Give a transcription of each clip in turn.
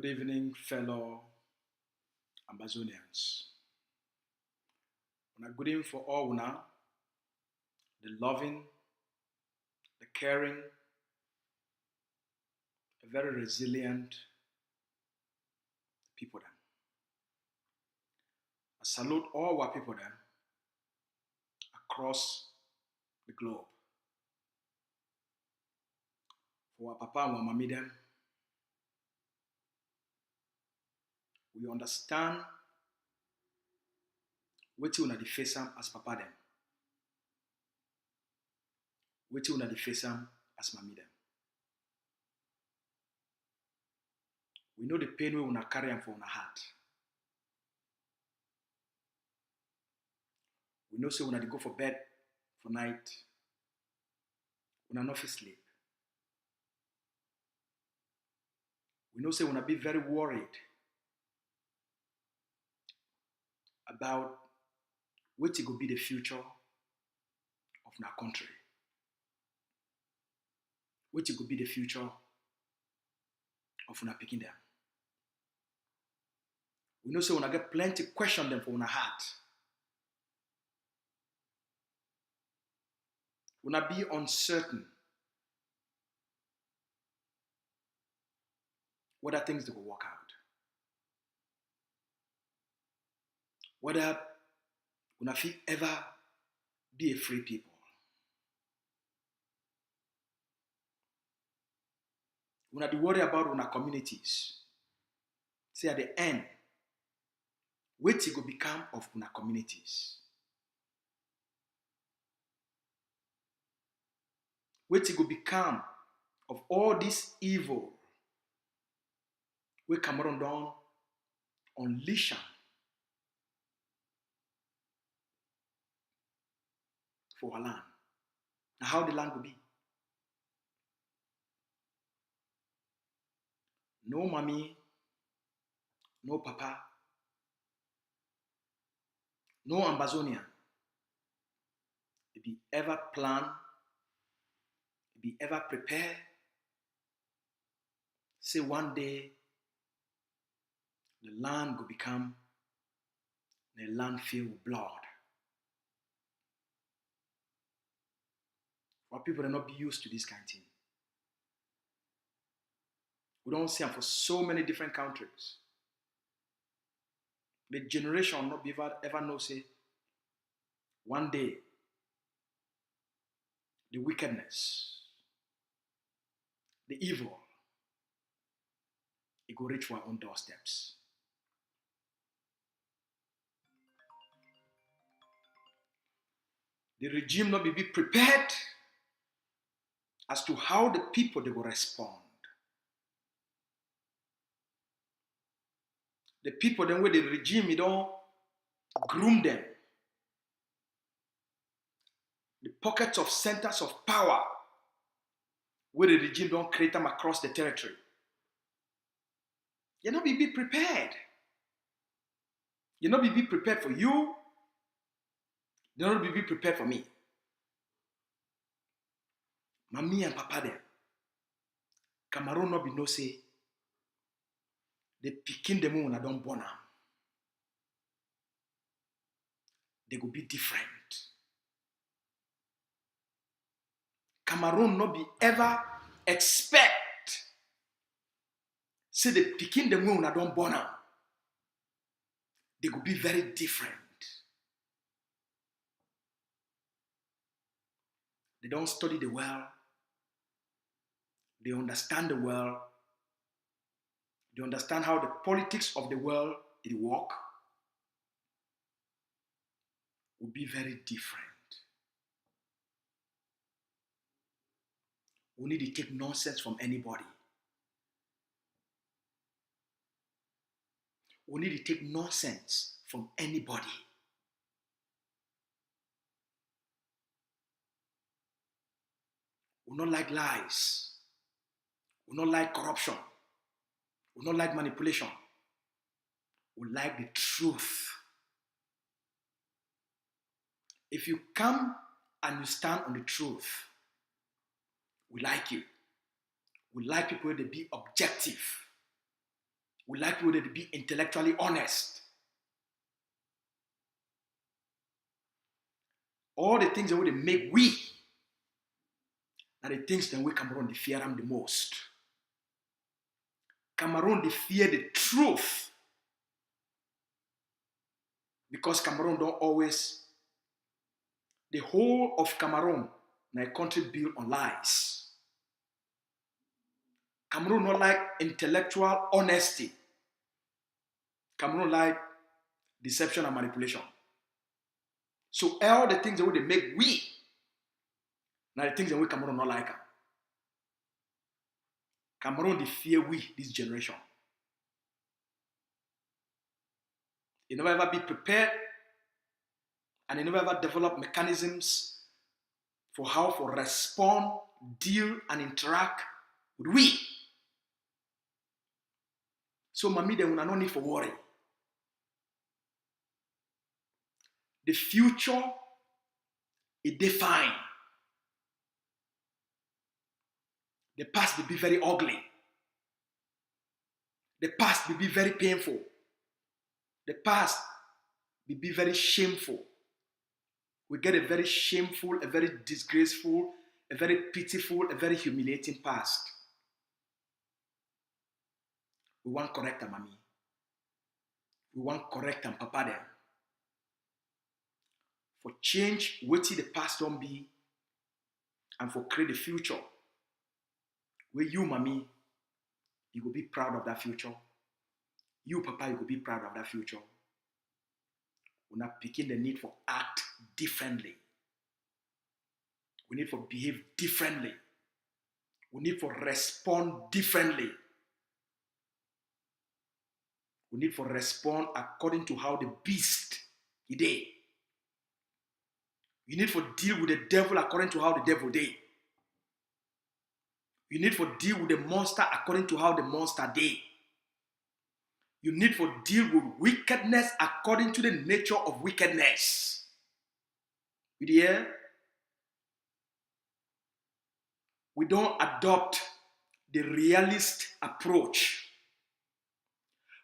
Good evening, fellow Ambazonians. Una good evening for all una, the loving, the caring, a very resilient people then. I salute all our people then across the globe. For our papa and our mommy them, we understand wetin una dey face am as papa dem, wetin una dey face am as mommy dem. We know the pain wey una carry am for una heart. We know say una dey go for bed for night, una no fit sleep. We know say una be very worried about wetin go be the future of our country. Wetin go be the future of una pikin dem. We know say una get plenty question dem for una heart. Una be uncertain whether things go work out. Whether una fit ever be a free people. Una dey worry about una communities. Say at the end, wetin go become of una communities? Wetin go become of all this evil wey Cameroon don unleash am for our land? Na how the land go be? No mommy, no papa, no Ambazonia. If you ever plan, if you ever prepare, say one day the land will become a land filled with blood. Our people are not be used to this kind of thing. We don't see them for so many different countries. The generation not be ever know say one day the wickedness, the evil, it go reach our own doorsteps. The regime not be prepared as to how the people they will respond. The people then where the regime it don't groom them. The pockets of centers of power where the regime don't create them across the territory. You not be prepared. You not be prepared for you. You not be prepared for me. Mommy and papa them. Cameroon not be no say. The pikin dem when I don't born am. They go be different. Cameroon not be ever expect say the pikin dem when I don't born am. They go be very different. They don't study the world. They understand the world. They understand how the politics of the world it work. Will be very different. We need to take nonsense from anybody. We need to take nonsense from anybody. We don't like lies. We don't like corruption. We don't like manipulation. We like the truth. If you come and you stand on the truth, we like you. We like people that be objective. We like people to be intellectually honest. All the things that would make we are the things that we Cameroon they fear them the most. Cameroon they fear the truth. Because Cameroon don't always, the whole of Cameroon, a country built on lies. Cameroon not like intellectual honesty. Cameroon like deception and manipulation. So all the things that would make we, now the things that we Cameroon not like. Cameroon they fear we, this generation. They never ever be prepared, and they never ever develop mechanisms for how to respond, deal, and interact with we. So mommy, they will not need for worry. The future is defined. The past will be very ugly. The past will be very painful. The past will be very shameful. We get a very shameful, a very disgraceful, a very pitiful, a very humiliating past. We want correct our mommy. We want correct and papa them. For change, what the past don't be, and for create the future. Where you, mommy, you will be proud of that future. You, papa, you will be proud of that future. We're not picking the need for act differently. We need for behave differently. We need for respond differently. We need for respond according to how the beast he did. You need for deal with the devil according to how the devil did. You need for deal with the monster according to how the monster did. You need for deal with wickedness according to the nature of wickedness. You hear? We don't adopt the realist approach.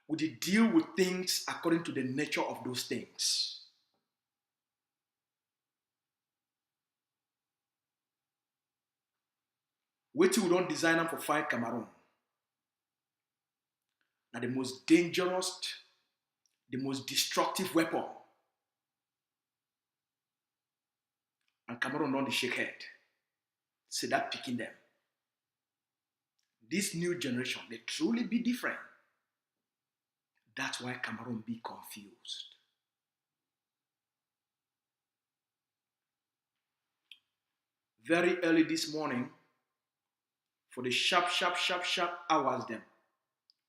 We deal with things according to the nature of those things. Wait till we don't design them for fight Cameroon. Now the most dangerous, the most destructive weapon. And Cameroon don't shake head. Say that picking them. This new generation, they truly be different. That's why Cameroon be confused. Very early this morning, for the sharp hours them,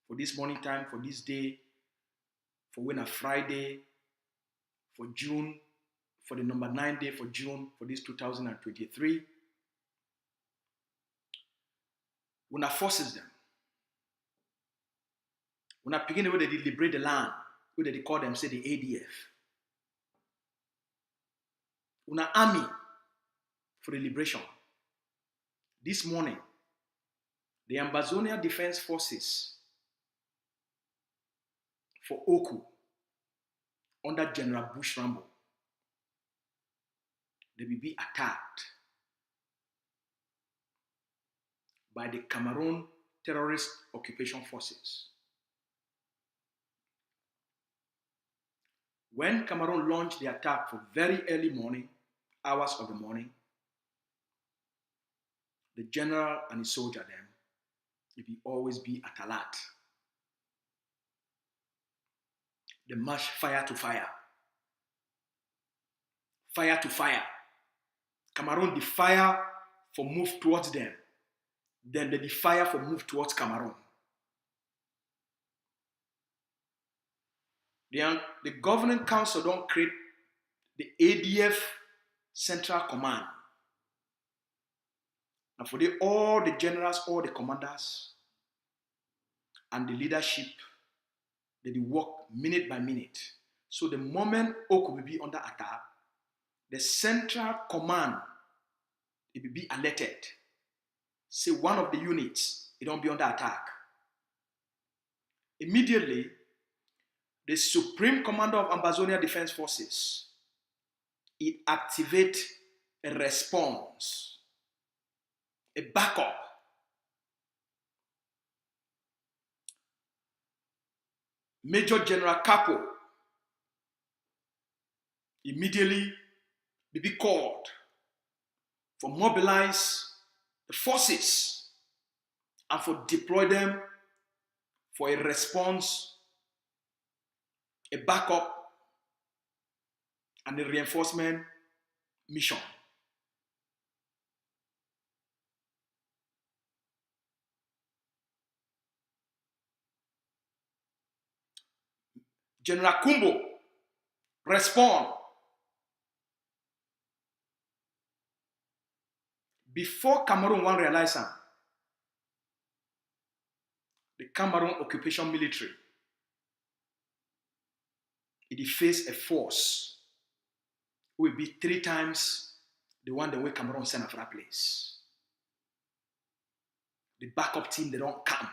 for this morning time, for this day, for when a Friday, for June, for the number 9 day for June, for this 2023, when I forces them, when I begin the way they liberate the land, where they call them, say the ADF, when I army for the liberation, this morning, the Ambazonia Defense Forces for OKU under General Bush Rambo, they will be attacked by the Cameroon terrorist occupation forces. When Cameroon launched the attack for very early morning, hours of the morning, the general and his soldier them, it will always be at alert. They march fire to fire. Fire to fire. Cameroon, the fire for move towards them. Then the fire for move towards Cameroon. The governing council don't create the ADF Central Command. And for all the generals, all the commanders, and the leadership, they work minute by minute. So the moment OKU will be under attack, the Central Command, it will be alerted. Say one of the units, it don't be under attack. immediately, the Supreme Commander of Ambazonia Defense Forces, it activates a response, a backup. Major General Capo immediately be called for mobilize the forces and for deploy them for a response, a backup, and a reinforcement mission. General Kumbo respond before Cameroon one realize the Cameroon occupation military it face a force will be 3 times the one the way Cameroon send for that place. The backup team they don't come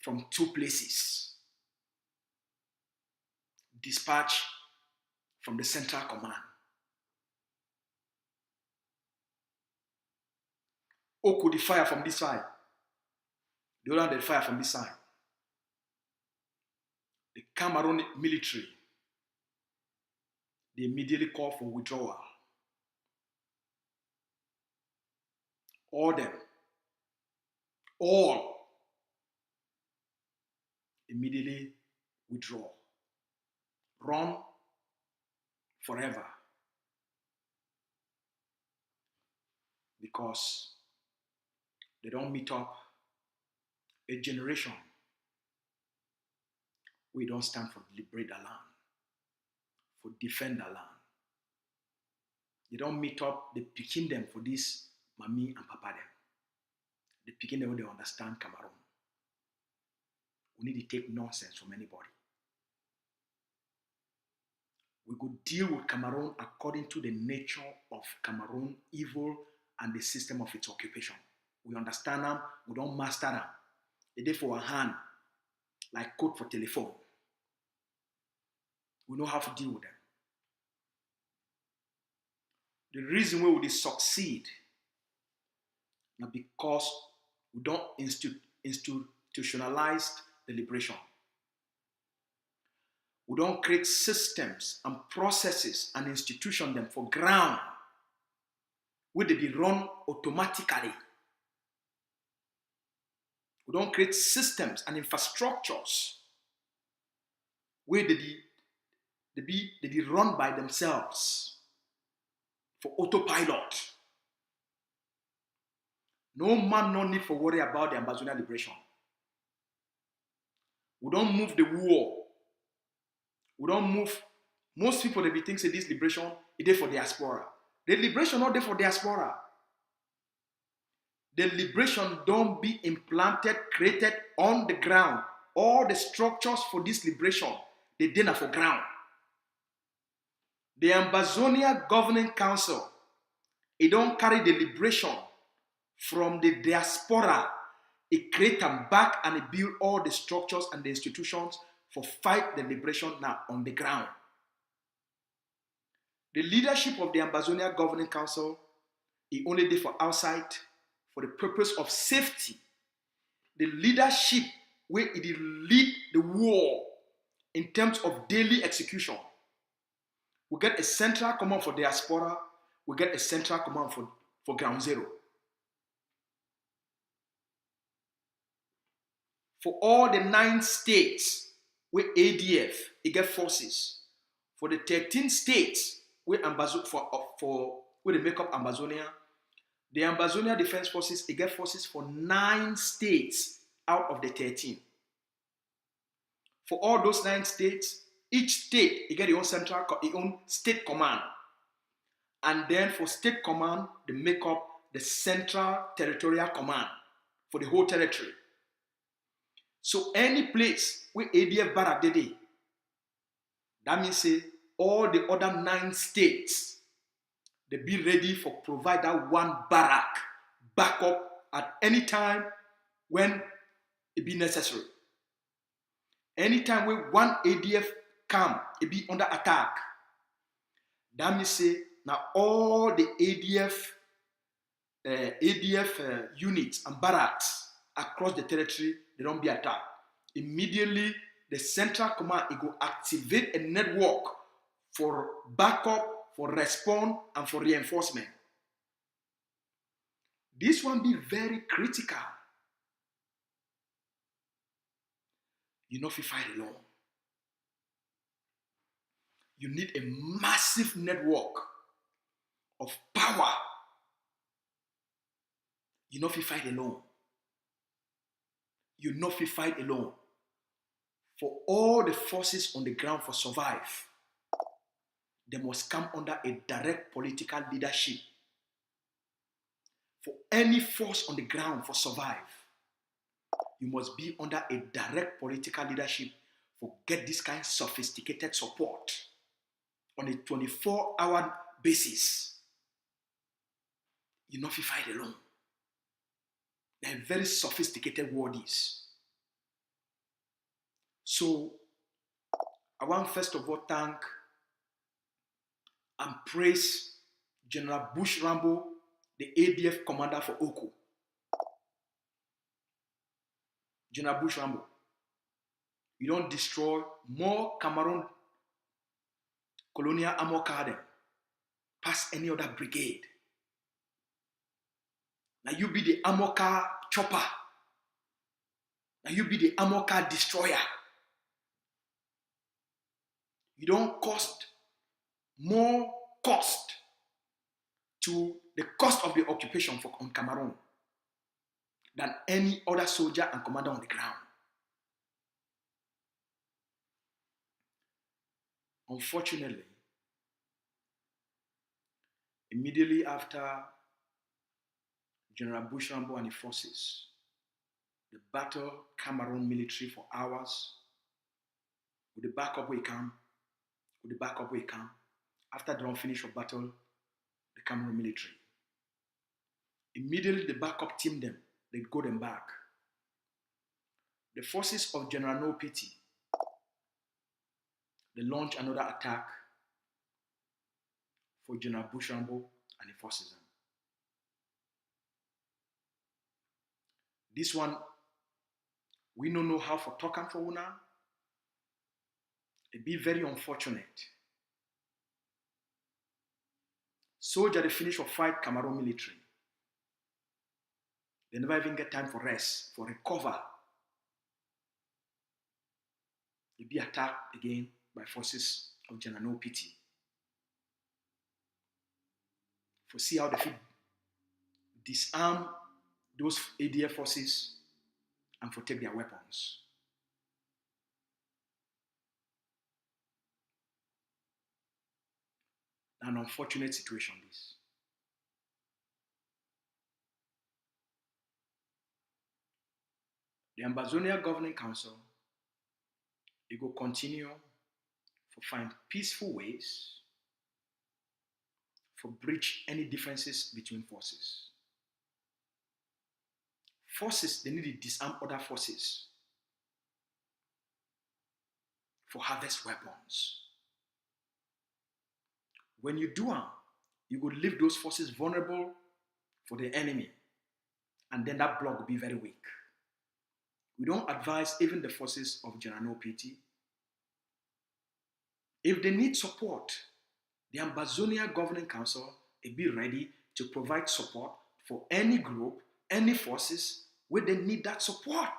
from 2 places. Dispatch from the central command. OKU the fire from this side. The other they fire from this side. The Cameroon military, they immediately call for withdrawal. All immediately withdraw. Run forever. Because they don't meet up a generation. We don't stand for liberate the land, for defend the land. They don't meet up, they picking them for this mommy and papa them. They picking them when they understand Cameroon. We need to take nonsense from anybody. We could deal with Cameroon according to the nature of Cameroon, evil, and the system of its occupation. We understand them, we don't master them. They dey for a hand, like code for telephone. We know how to deal with them. The reason why we succeed is because we don't institutionalize the liberation. We don't create systems and processes and institution them for ground where they be run automatically. We don't create systems and infrastructures where they be run by themselves for autopilot. No man, no need for worry about the Ambazonia liberation. We don't move the war. We don't move. Most people they be think say this liberation is there for diaspora. The liberation not there for diaspora. The liberation don't be implanted, created on the ground. All the structures for this liberation, they dinner for ground. The Ambazonia Governing Council, it don't carry the liberation from the diaspora. It create them back and it build all the structures and the institutions for fight the liberation now on the ground. The leadership of the Ambazonia Governing Council is only there for outside for the purpose of safety. The leadership where it lead the war in terms of daily execution. We get a central command for diaspora, we get a central command for ground zero. For all the 9 states where ADF, it get forces. For the 13 states where where they make up Ambazonia, the Ambazonia Defense Forces, it get forces for 9 states out of the 13. For all those 9 states, each state, it get its own central, its own state command. And then for state command, they make up the central territorial command for the whole territory. So any place where ADF barrack dey, that means say all the other 9 states, they be ready for provide that one barrack backup at any time when it be necessary. Anytime when one ADF come, it be under attack. That means say now all the ADF units and barracks across the territory, they don't be attacked. Immediately, the central command it go activate a network for backup, for response, and for reinforcement. This one be very critical. You know if you fight alone. You need a massive network of power. You know if you fight alone. You know if you fight alone. For all the forces on the ground for survive, they must come under a direct political leadership. For any force on the ground for survive, you must be under a direct political leadership for get this kind of sophisticated support on a 24-hour basis. You know if you fight alone. They're very sophisticated wordies. So, I want first of all thank and praise General Bush Rambo, the ADF commander for OKU. General Bush Rambo, you don't destroy more Cameroon colonial armor car past any other brigade. Now you be the armor car chopper. Now you be the armor car destroyer. You don't cost more cost to the cost of the occupation on Cameroon than any other soldier and commander on the ground. Unfortunately, immediately after General Bush Rambo and his forces, the battle Cameroon military for hours, with the backup we come, after they don't finish a battle, the Cameroon military. Immediately the backup team them, they go them back. The forces of General No Pity, they launch another attack for General Bush Rambo and the forces. This one, we don't know how for talking for una. It be very unfortunate. Soldier they finish or fight Cameroon military. They never even get time for rest, for recover. They be attacked again by forces of General No Pity. For see how they fit disarm those ADF forces and for take their weapons. An unfortunate situation this. The Ambazonia Governing Council, it will continue to find peaceful ways for bridge any differences between forces. Forces, they need to disarm other forces for harvest weapons. When you do that, you will leave those forces vulnerable for the enemy, and then that block will be very weak. We don't advise even the forces of General No Pity. If they need support, the Ambazonia Governing Council will be ready to provide support for any group, any forces where they need that support.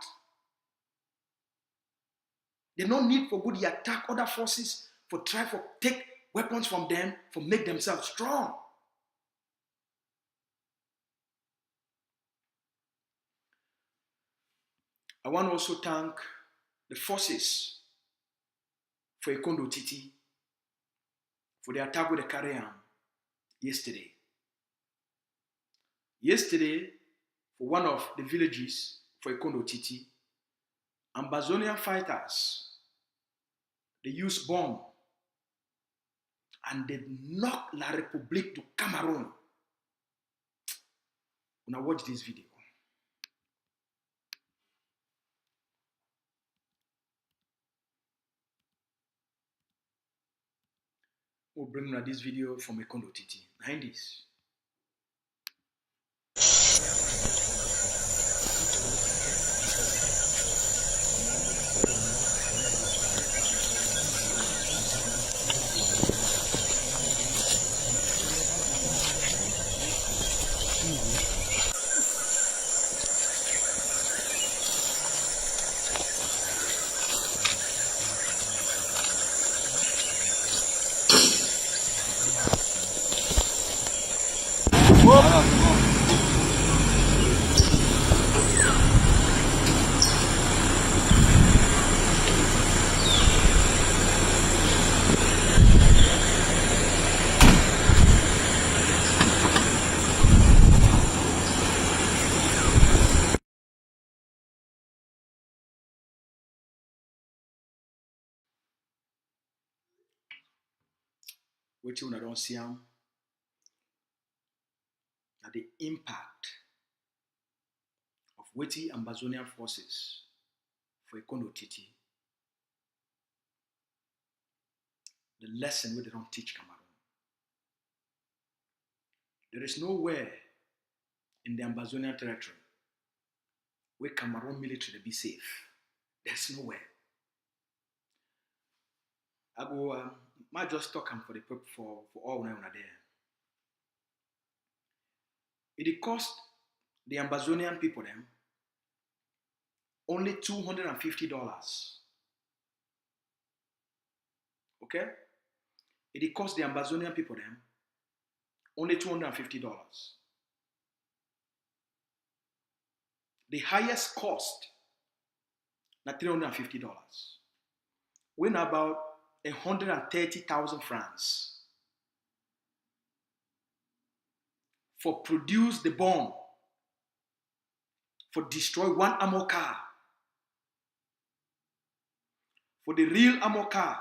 They don't need for good to attack other forces, for try for take weapons from them, for make themselves strong. I want to also thank the forces for Ikondo Titi for the attack with the CAMEROUN yesterday. Yesterday, for one of the villages for Ikondo Titi, Ambazonian fighters, they used bomb and they knocked La République to Cameroon. When I watch this video, We'll bring you this video from a condo titi. 90s. Which you don't see that the impact of weighty Ambazonian forces for Kondo Titi, the lesson where they don't teach Cameroon. There is nowhere in the Ambazonian territory where Cameroon military be safe. There's nowhere. I go, might just talk for the for all when I'm there. It cost the Ambazonian people them only $250. Okay? It cost the Ambazonian people them only $250. The highest cost na $350. When about 130,000 francs for produce the bomb, for destroy one armor car. For the real armor car,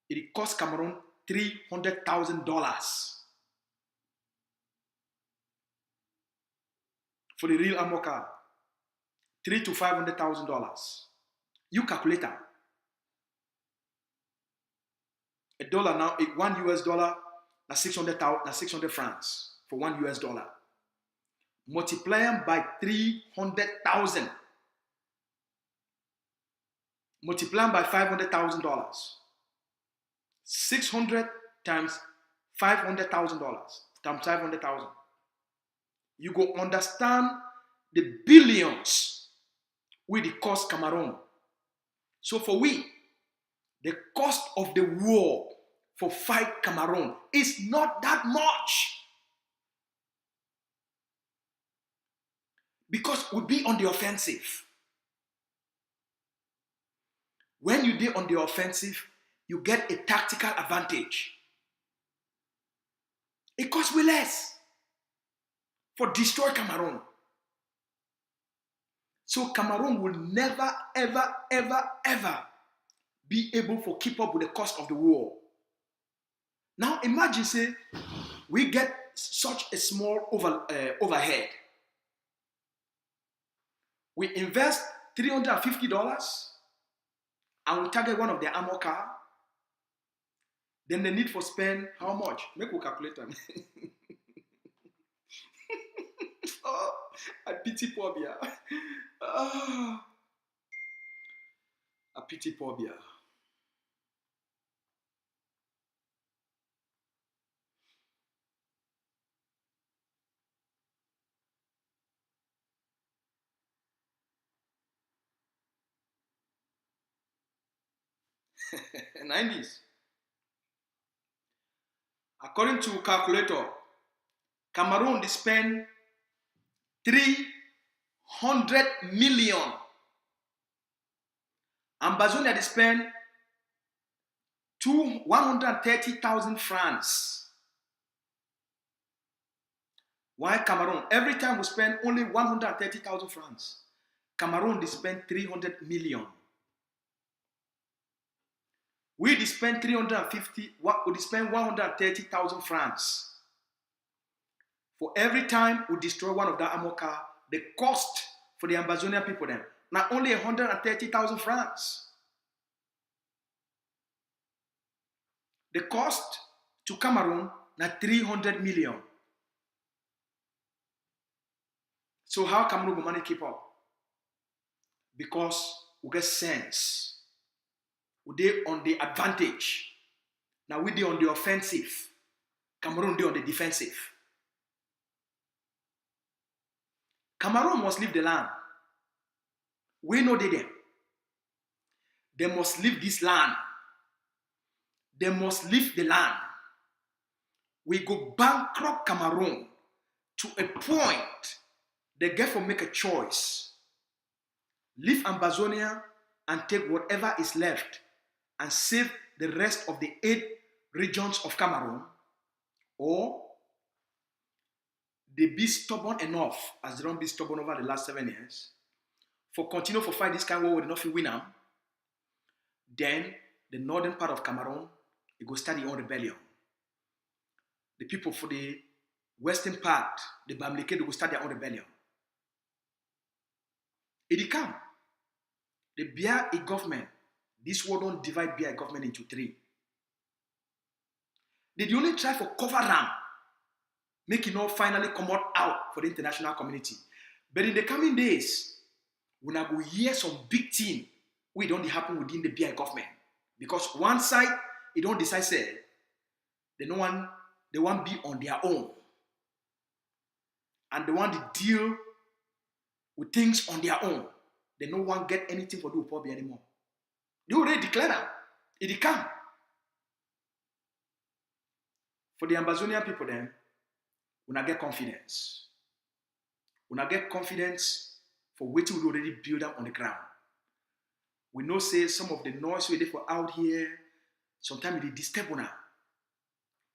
it cost Cameroon $300,000. For the real armor car, $300,000 to $500,000. You calculate that. $1 now, $1 that's 600 francs for $1. Multiply them by 300,000. Multiply them by $500,000. 600 times $500,000 times 500,000. You go understand the billions with the cost Cameroon. So for we, the cost of the war for fight Cameroon is not that much. Because we'll be on the offensive. When you do on the offensive, you get a tactical advantage. It costs way less for destroy Cameroon. So Cameroon will never, ever, ever, ever be able to keep up with the cost of the war. Now imagine, say, we get such a small overhead. We invest $350 and we target one of the armor car. Then the need for spend how much? Make we calculate them. Oh, I pity poor beer. Oh, I pity poor beer. $90s. According to calculator, Cameroon they spend 300 million. Ambazonia they spend 130,000 francs. Why Cameroon? Every time we spend only 130,000 francs. Cameroon they spend 300 million. We spend 350, we spend 130,000 francs. For every time we destroy one of the armor car, the cost for the Ambazonian people then, not only 130,000 francs. The cost to Cameroon na 300 million. So how Cameroon go money keep up? Because we get sense. We dey on the advantage. Now we dey on the offensive. Cameroon dey on the defensive. Cameroon must leave the land. We know they them. They must leave this land. They must leave the land. We go bankrupt Cameroon to a point they get to make a choice. Leave Ambazonia and take whatever is left and save the rest of the 8 regions of Cameroon, or they be stubborn enough, as they don't be stubborn over the last 7 years, for continue to fight this kind of war, they not win them. Then the northern part of Cameroon, it go start their own rebellion. The people for the western part, the Bamileke, they go start their own rebellion. It come. The BRA government, this war don't divide BRA government into 3. They only try for cover them, make it not finally come out for the international community. But in the coming days, we now go hear some big thing we don't happen within the BRA government. Because one side, it don't decide say, they want be on their own. And they want to deal with things on their own. They no one get anything for do with anymore. They already declare that. It come. For the Ambazonian people then, we not get confidence. We not get confidence for what we already build up on the ground. We know say some of the noise we did for out here, sometimes it disturb una.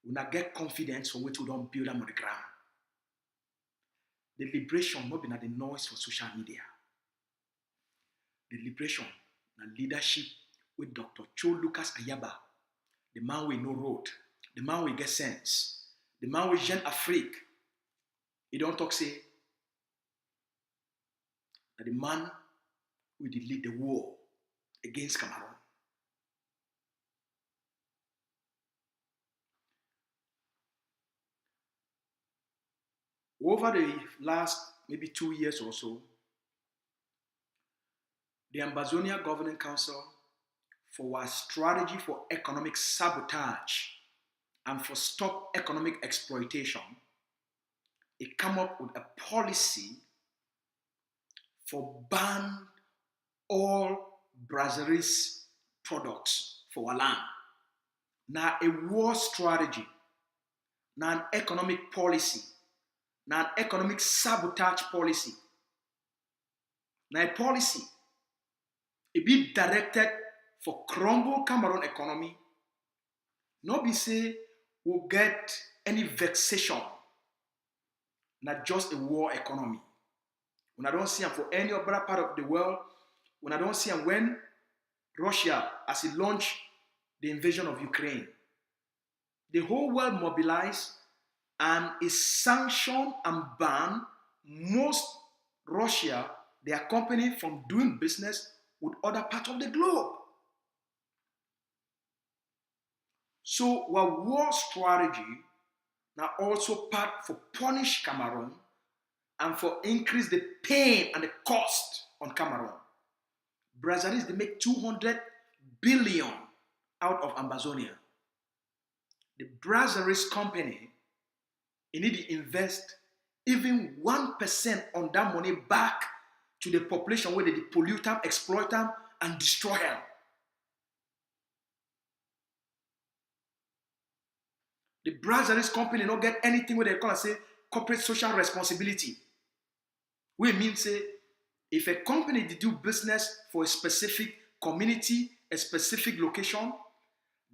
We not get confidence for what we don't build up on the ground. The liberation not be not the noise for social media. The liberation and leadership with Dr. Cho Lucas Ayaba, the man we know road, the man we get sense, the man we Jean Afrique. He don't talk say that the man will lead the war against Cameroon. Over the last maybe 2 years or so, the Ambazonia Governing Council, for our strategy for economic sabotage and for stop economic exploitation, it come up with a policy for ban all Brasseries products for our land. Now a war strategy, now an economic policy, now an economic sabotage policy. Now a policy, it be directed for crumble Cameroon economy, not be say we'll get any vexation, not just a war economy. When I don't see them for any other part of the world, when I don't see them when Russia, as it launched the invasion of Ukraine, the whole world mobilized and is sanctioned and banned most Russia, their company, from doing business with other parts of the globe. So our war strategy now also part for punish Cameroon and for increase the pain and the cost on Cameroon. Brasseries, they make 200 billion out of Ambazonia. The Brasseries company, you need to invest even 1% on that money back to the population where they pollute them, exploit them, and destroy them. The Brasseries company don't get anything where they call it say corporate social responsibility. We mean say if a company they do business for a specific community, a specific location,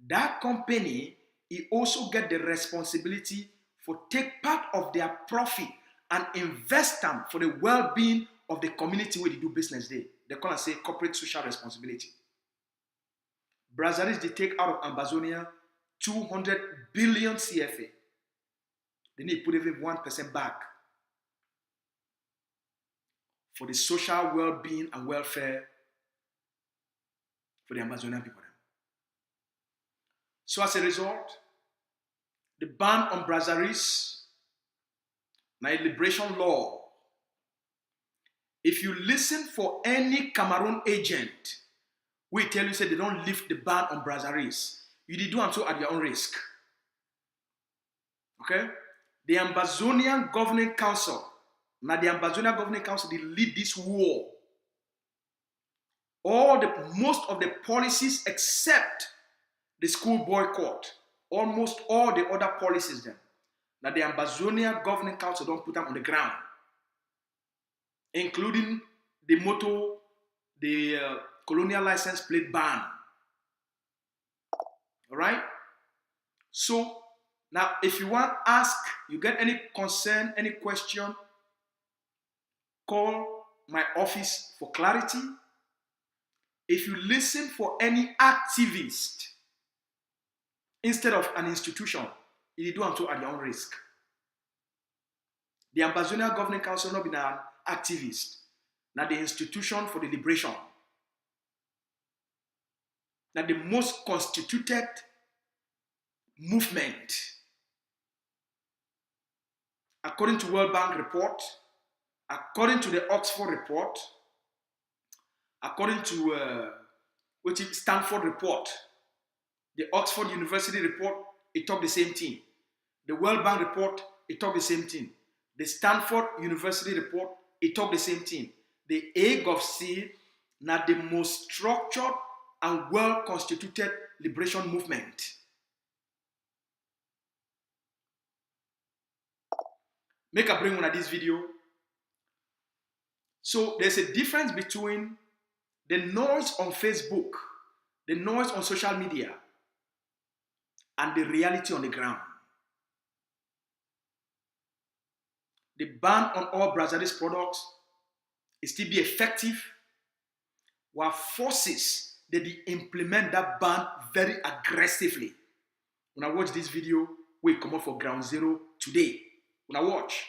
that company it also get the responsibility for take part of their profit and invest them for the well-being of the community where they do business there. They call it say corporate social responsibility. Brasseries they take out of Ambazonia 200 billion CFA. They need to put even 1% back for the social well-being and welfare for the Ambazonian people. So as a result, the ban on brasseries, na a liberation law. If you listen for any Cameroon agent, we tell you say they don't lift the ban on brasseries, you did do and so at your own risk. Okay? The Ambazonian Governing Council, now the Ambazonian Governing Council, they lead this war. Most of the policies except the school boycott, almost all the other policies then, that the Ambazonia Governing Council don't put them on the ground, including the motto, the colonial license plate ban. All right? So, now if you want to ask, you get any concern, any question, call my office for clarity. If you listen for any activist instead of an institution, you do so at your own risk. The Ambazonia Governing Council not been an activist, not the institution for the liberation, not the most constituted movement. According to World Bank report, according to the Oxford report, according to Stanford report, the Oxford University report, it talk the same thing. The World Bank report, it talk the same thing. The Stanford University report, it talk the same thing. The AGOVC, not the most structured and well-constituted liberation movement. Make a bring one of this video. So there's a difference between the noise on Facebook, the noise on social media, and the reality on the ground. The ban on all brasseries products is still be effective, while forces they implement that ban very aggressively. When I watch this video, we come up for ground zero today. When I watch.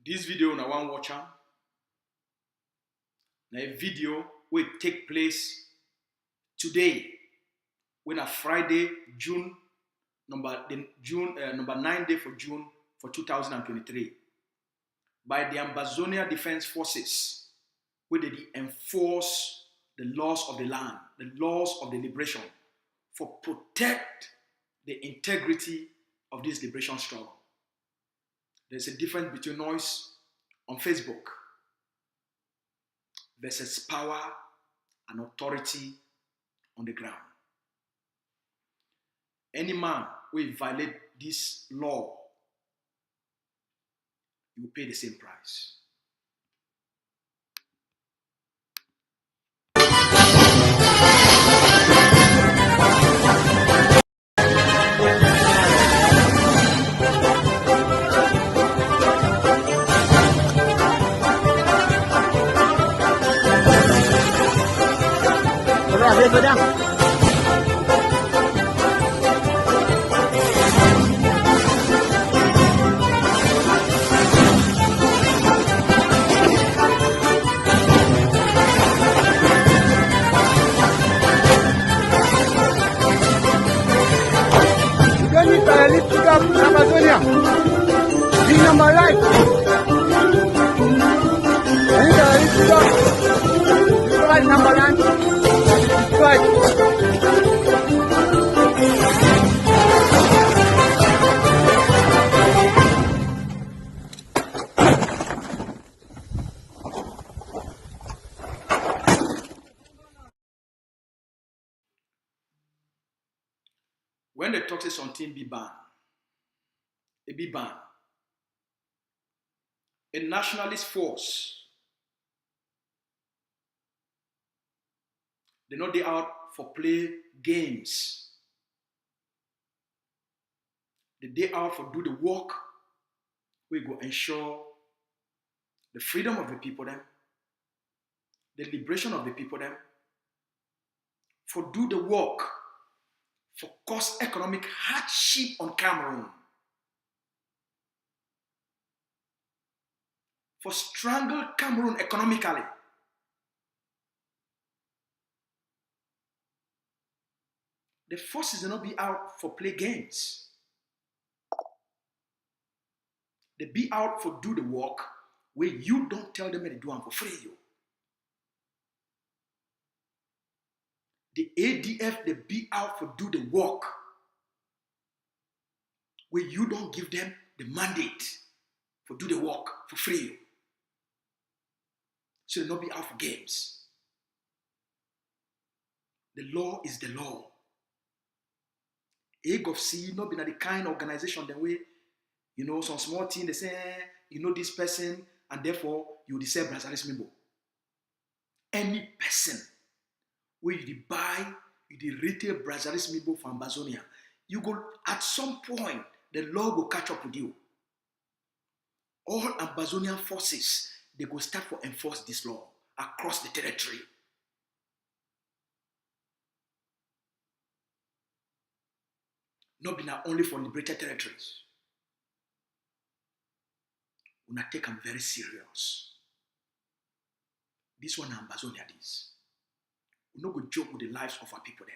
This video na one watch am. Na a video will take place today, when a Friday, number 9 day for June for 2023, by the Ambazonia Defense Forces, where they enforce the laws of the land, the laws of the liberation, for protect the integrity of this liberation struggle. There's a difference between noise on Facebook versus power and authority on the ground. Any man who violate this law, you will pay the same price. Ambazonia, the number right. Right number line. Right. talk say something be ban. It be ban. A nationalist force, they not they out for play games. They out for do the work. We go ensure the freedom of the people them, the liberation of the people them, for do the work, for cause economic hardship on Cameroon, for strangle Cameroon economically. The forces will not be out for play games. They be out for do the work where you don't tell them they do them for free. You. The ADF, they be out for do the work where you don't give them the mandate for do the work for free. So they not be out for games. The law is the law. AGOFC not be the kind of organization that way, you know, some small thing they say, you know this person, and therefore you deserve Brasseries member. Any person where you buy, you retail Brasseries member for Ambazonia, you go at some point the law will catch up with you. All Ambazonian forces, they go start to enforce this law across the territory. Not be now only for liberated territories. We not take them very serious. This one Ambazonia this. We not go joke with the lives of our people then.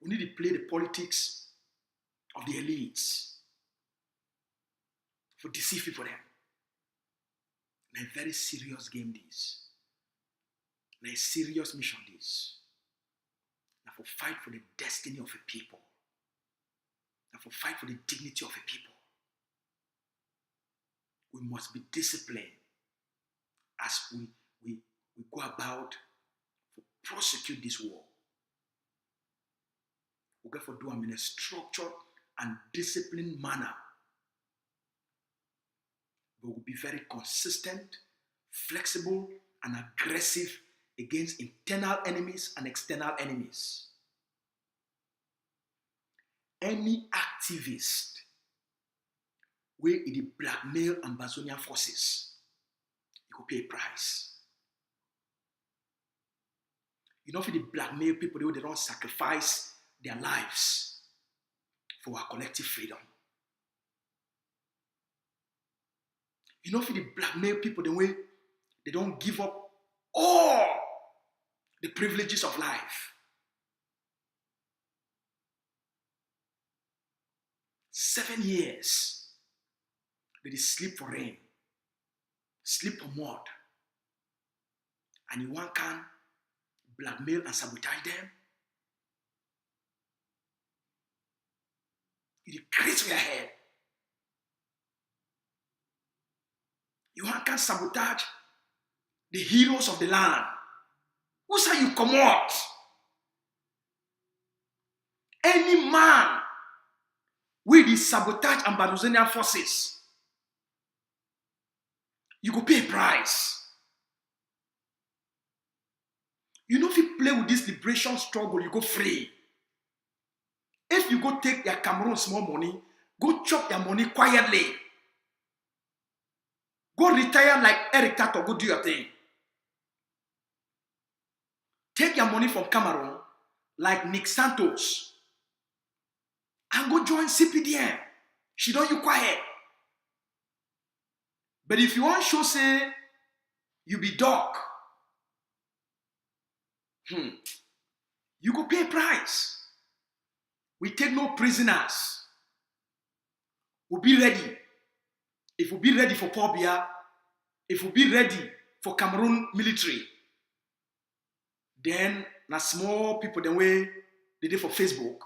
We need to play the politics of the elites for deceive people then. And a very serious game this. And a serious mission this. And for fight for the destiny of a people. And for fight for the dignity of a people. We must be disciplined as we go about to prosecute this war. We got to do them in a structured and disciplined manner. We will be very consistent, flexible, and aggressive against internal enemies and external enemies. Any activist where it blackmail Ambazonian forces, you go pay a price. You know, if they blackmail people, they don't sacrifice their lives for our collective freedom. You know, if they blackmail people, the way they don't give up all the privileges of life. 7 years, they sleep for rain, sleep for mud, and you want can blackmail and sabotage them. You decrease your head. You want can sabotage the heroes of the land. Who say you come out? Any man with the sabotage and Ambazonian forces, you go pay a price. You know, if you play with this liberation struggle, you go free. If you go take your Cameroon small money, go chop your money quietly. Go retire like Eric Tato, go do your thing. Take your money from Cameroon like Nick Santos and go join CPDM. She don't you quiet. But if you want show say you be dog, you go pay a price. We take no prisoners. We'll be ready. If we be ready for Pobia, if we be ready for Cameroon military, then na small people the way they did for Facebook.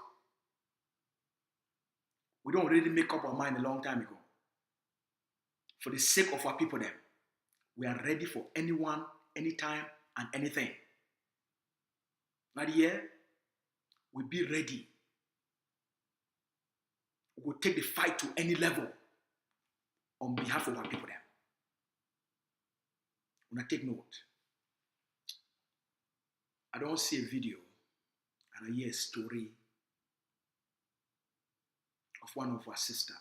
We don't really make up our mind a long time ago. For the sake of our people then, we are ready for anyone, anytime, and anything. But here, we be ready we will take the fight to any level on behalf of our people there. When I take note, I don't see a video and I hear a story of one of our sisters,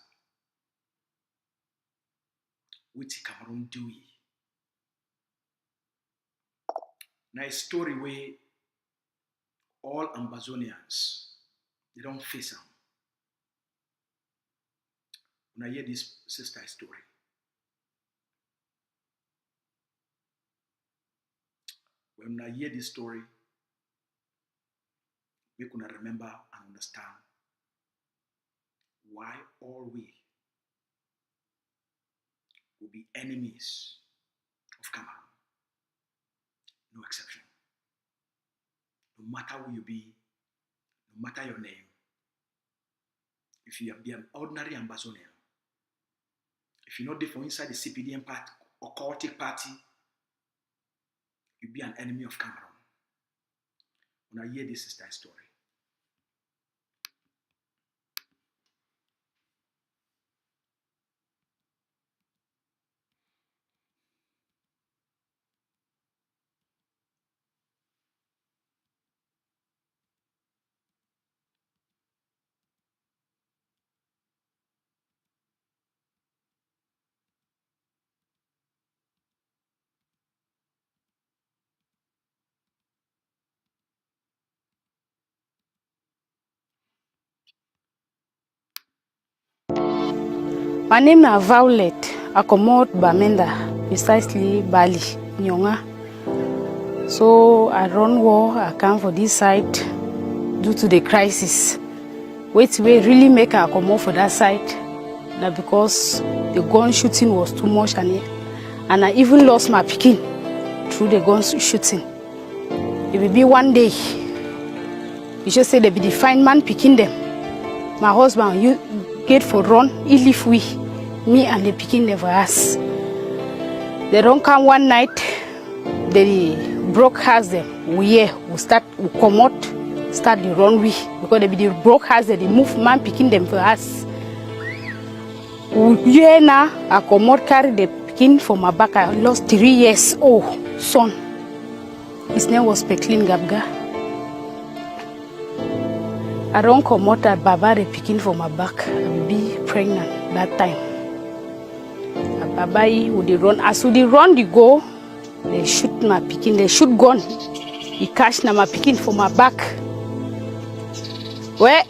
which Cameroon do. Now a story where all Ambazonians, they don't face them. When I hear this sister's story, when I hear this story, we can remember and understand why all we will be enemies of Cameroon. No exception. No matter who you be, no matter your name, if you be an ordinary Ambazonian, if you're not there for inside the CPDM party or cultic party, you'll be an enemy of Cameroon. When I hear this sister's story, My name is Violet. I come out Bamenda, precisely Bali, Nyonga. So I run war, I come for this side due to the crisis. Which way really make I come out for that side? Now because the gun shooting was too much and I even lost my pikin through the gun shooting. It will be one day. You just say they be the fine man picking them. My husband, you get for run, he leave me and the pikin never ask. They don't come one night, they broke house them. We come out, start the run because they be the broke house they move man picking them for us. We now I come out carry the pikin for my back. I lost 3 years old son. His name was Peklin Gabga. I don't come out at Baba the picking for my back. I be pregnant that time. Baba would run. As would run, they go. They shoot my picking. They shoot gun. He catch na my picking for my back. Where?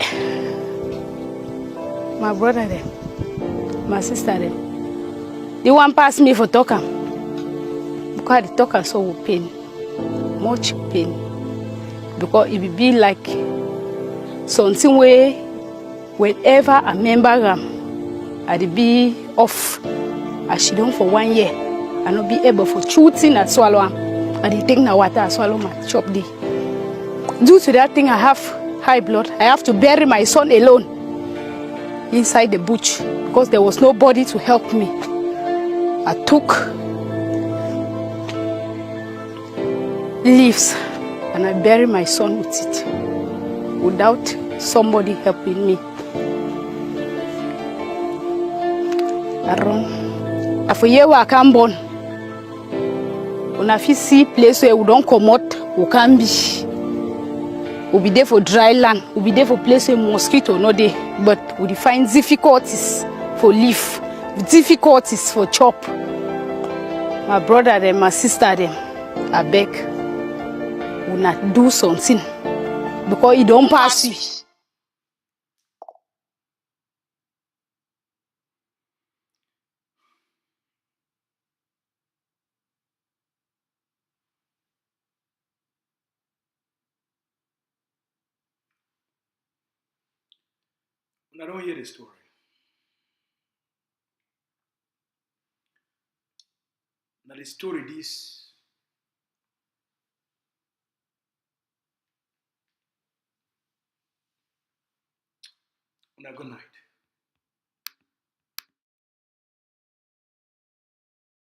My brother them, my sister them. They want pass me for talking. Because the talking so with pain, much pain. Because it will be like something where whenever I remember I'd be off. I should down for 1 year. I not be able for shooting at swallow. I did take na water, I swallow my chop day. Due to that thing, I have high blood. I have to bury my son alone inside the bush because there was nobody to help me. I took leaves and I buried my son with it without somebody helping me. I run. For year I come born. When I see place where we don't come out, we can be. We'll be there for dry land. We'll be there for place where mosquito no there. But we find difficulties for live, difficulties for chop. My brother and my sister them, I beg, will not do something because it don't pass you. when I don't hear the story, now the story this on a good night.